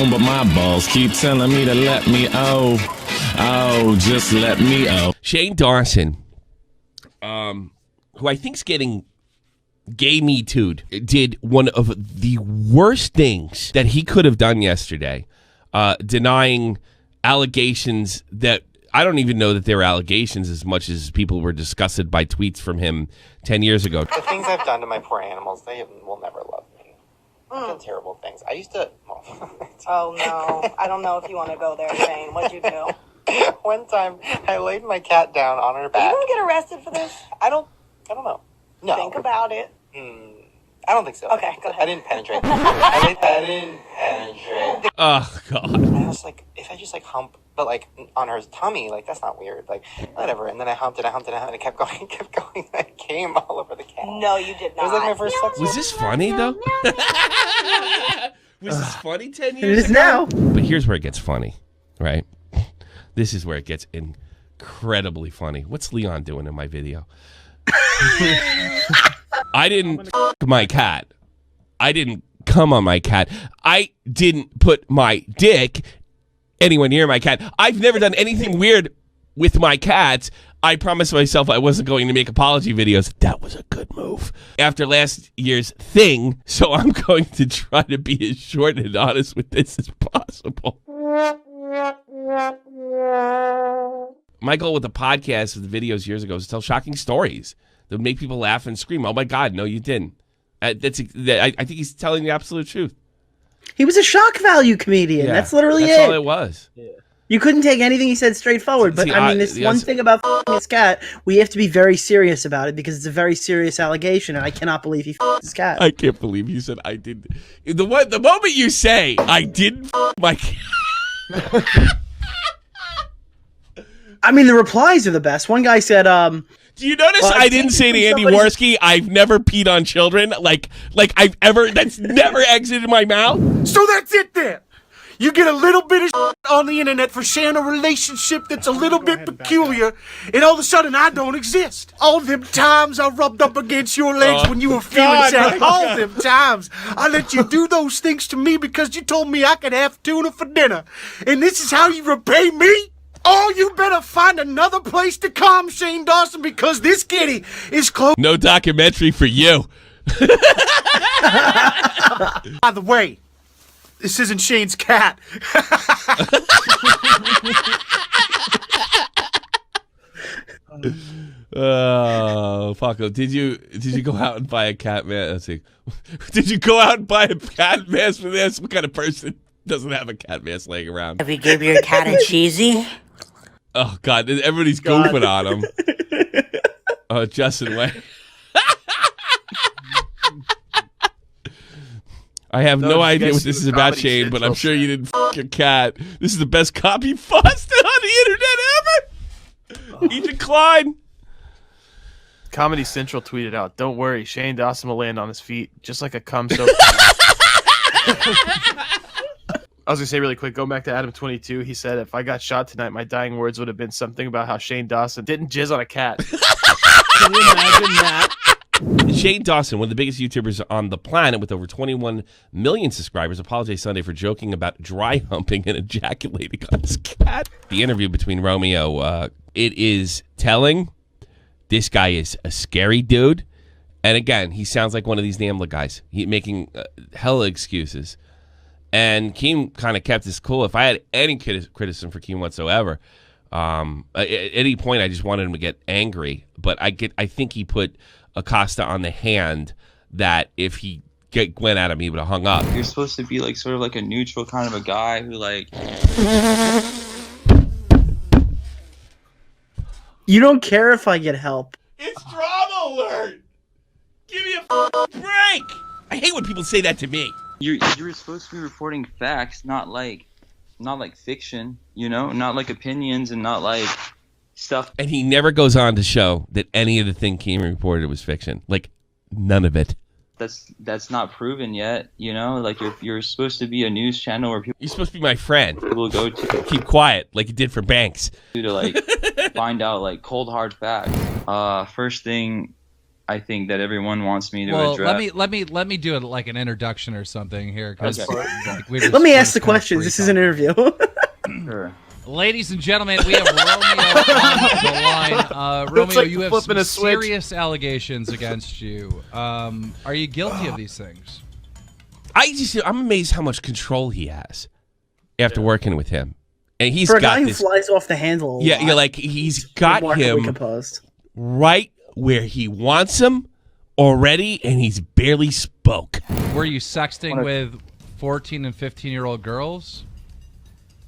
phone, but my balls keep telling me to let me just let me Shane Dawson, who I think's getting gay me too'd, did one of the worst things that he could have done yesterday, denying allegations that I don't even know that they were allegations as much as people were disgusted by tweets from him 10 years ago. The things I've done to my poor animals, they will never love me. I've done terrible things. I used to... Oh, no. I don't know if you want to go there, Shane. What'd you do? One time, I laid my cat down on her back. Are you going to get arrested for this? I don't know. No. Think about it. I don't think so. Okay, go ahead. I didn't penetrate. I didn't penetrate. Oh, God. I was like, if I just, like, hump, but, like, on her tummy, like, that's not weird. Like, whatever. And then I humped it, and it kept going, and I came all over the cat. No, you did not. It was like my first sex. Was this funny, though? Was this funny 10 years ago? It is now. But here's where it gets funny, right? This is where it gets incredibly funny. What's Leon doing in my video? I didn't my cat. I didn't come on my cat. I didn't put my dick anywhere near my cat. I've never done anything weird with my cats. I promised myself I wasn't going to make apology videos. That was a good move. After last year's thing, so I'm going to try to be as short and honest with this as possible. My goal with the podcast, with the videos years ago, was to tell shocking stories that would make people laugh and scream. Oh my God, no, you didn't. I think he's telling the absolute truth. He was a shock value comedian. Yeah, that's literally that's it. all it was. Yeah. You couldn't take anything he said straightforward. But See, I mean, this one thing about his cat, we have to be very serious about it because it's a very serious allegation, and I cannot believe he his cat. I can't believe you said I did. The moment you say I didn't my cat. I mean, the replies are the best. One guy said, do you notice I didn't say to Andy Worski, I've never peed on children? Like I've ever, that's never exited my mouth? So that's it then. You get a little bit of on the internet for sharing a relationship that's a little bit peculiar, and all of a sudden I don't exist. All them times I rubbed up against your legs when you were feeling sad. All them times I let you do those things to me because you told me I could have tuna for dinner. And this is how you repay me? Oh, you better find another place to come, Shane Dawson, because this kitty is close. No documentary for you. By the way, this isn't Shane's cat. Oh, fucko. Did you go out and buy a cat mask? Let's see. Did you go out and buy a cat mask for this? What kind of person doesn't have a cat mask laying around? Have you give your cat a cheesy? Oh, God. Everybody's goofing on him. Oh, Justin Way. I have no idea what this is about, Shane, but I'm sure you didn't f*** your cat. This is the best copy busted on the internet ever. Ethan Klein. Comedy Central tweeted out, "Don't worry, Shane Dawson will land on his feet just like a cum soap." I was going to say really quick, going back to Adam 22, he said, if I got shot tonight, my dying words would have been something about how Shane Dawson didn't jizz on a cat. Can you imagine that? Shane Dawson, one of the biggest YouTubers on the planet with over 21 million subscribers, apologized Sunday for joking about dry humping and ejaculating on his cat. The interview between Romeo, it is telling. This guy is a scary dude. And again, he sounds like one of these NAMBLA guys. He's making hella excuses. And Keem kind of kept his cool. If I had any criticism for Keem whatsoever, at any point I just wanted him to get angry. But I think he put Acosta on the hand that if he went at him, he would have hung up. You're supposed to be like sort of like a neutral kind of a guy who like... You don't care if I get help. It's drama alert! Give me a break! I hate when people say that to me. You're supposed to be reporting facts, not like fiction, you know? Not like opinions and not like stuff. And he never goes on to show that any of the thing Keem reported was fiction. Like, none of it. That's not proven yet, you know? Like, you're supposed to be a news channel where people... You're supposed to be my friend. People go to... Keep quiet, like you did for Banks. To, like, find out, like, cold, hard facts. First thing I think that everyone wants me to Well, address. let me do it like an introduction or something here. 'Cause, Okay. like, Let me ask the questions. This is an interview. Sure. Ladies and gentlemen, we have Romeo on the line. Romeo, like you have flipping some a switch. serious allegations against you. Are you guilty of these things? I'm amazed how much control he has after working with him, and he's For a got guy who this. flies off the handle. A lot, Like he's got remarkably him composed. right where he wants him already, and he's barely spoke. Were you sexting with 14 and 15-year-old girls?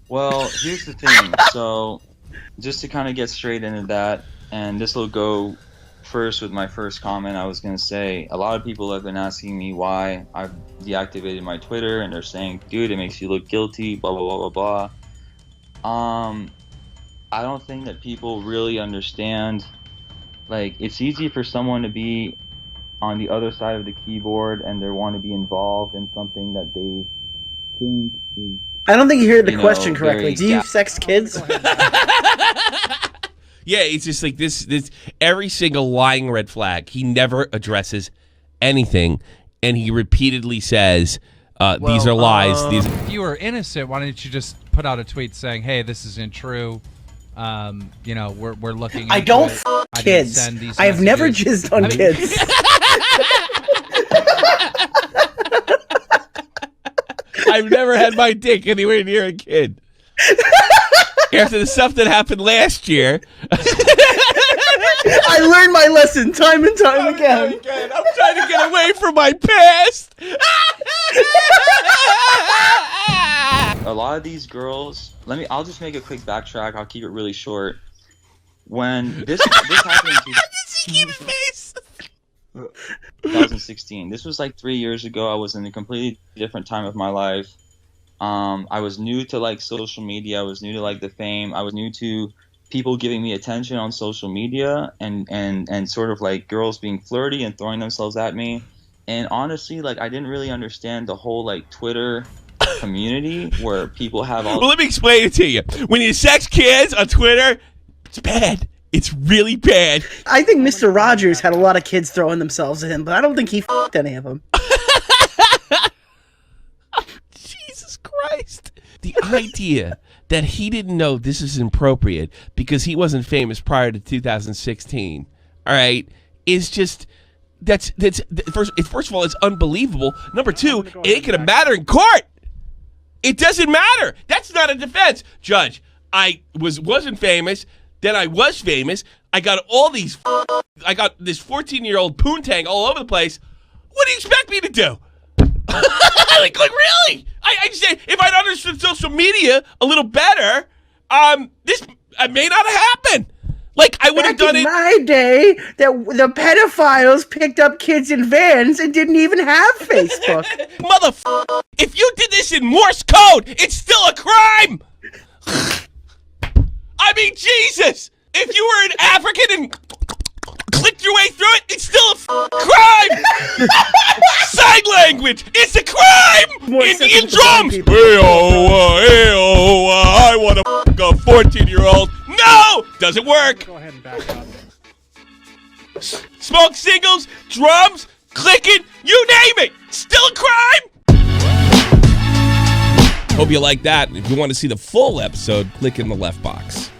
Well, here's the thing. So, just to kind of get straight into that, and this will go first with my first comment. I was going to say, a lot of people have been asking me why I've deactivated my Twitter, and they're saying, dude, it makes you look guilty, blah, blah, blah, blah, blah. I don't think that people really understand. Like, it's easy for someone to be on the other side of the keyboard and they want to be involved in something that they think is... I don't think you heard the You know, question correctly. very Do you sex kids? Yeah, it's just like this every single lying red flag. He never addresses anything, and he repeatedly says, these are lies. If you were innocent, why didn't you just put out a tweet saying, "Hey, this isn't true. You know, we're looking." I into don't it. f kids. Send these I have never messages." jizzed on kids. I've never had my dick anywhere near a kid. After the stuff that happened last year. I learned my lesson time and time again. I'm trying to get away from my past. A lot of these girls, I'll just make a quick backtrack. I'll keep it really short. When this happened in 2016, this was like 3 years ago. I was in a completely different time of my life. I was new to like social media. I was new to like the fame. I was new to people giving me attention on social media and sort of like girls being flirty and throwing themselves at me. And honestly, like I didn't really understand the whole like Twitter community where people have all... Well, let me explain it to you. When you sex kids on Twitter, it's bad. It's really bad. I think Mr. Rogers had a lot of kids throwing themselves at him, but I don't think he f***ed any of them. Jesus Christ. The idea that he didn't know this is inappropriate because he wasn't famous prior to 2016, all right, is just... That's first of all, it's unbelievable. Number two, it ain't gonna matter in court. It doesn't matter. That's not a defense, Judge. I wasn't famous. Then I was famous. I got all these. I got this 14-year-old poontang all over the place. What do you expect me to do? like really? I just say if I'd understood social media a little better, this may not have happened. Like, I would have done it. In my day, the pedophiles picked up kids in vans and didn't even have Facebook. Motherfucker, if you did this in Morse code, it's still a crime. I mean, Jesus. If you were an African and clicked your way through it, it's still a crime. Sign language, it's a crime. Indian drums. Hey-oh, I want to fuck a 14-year-old. No! Doesn't work. Go ahead and back up. Smoke signals, drums, clicking, you name it. Still a crime. Hope you like that. If you want to see the full episode, click in the left box.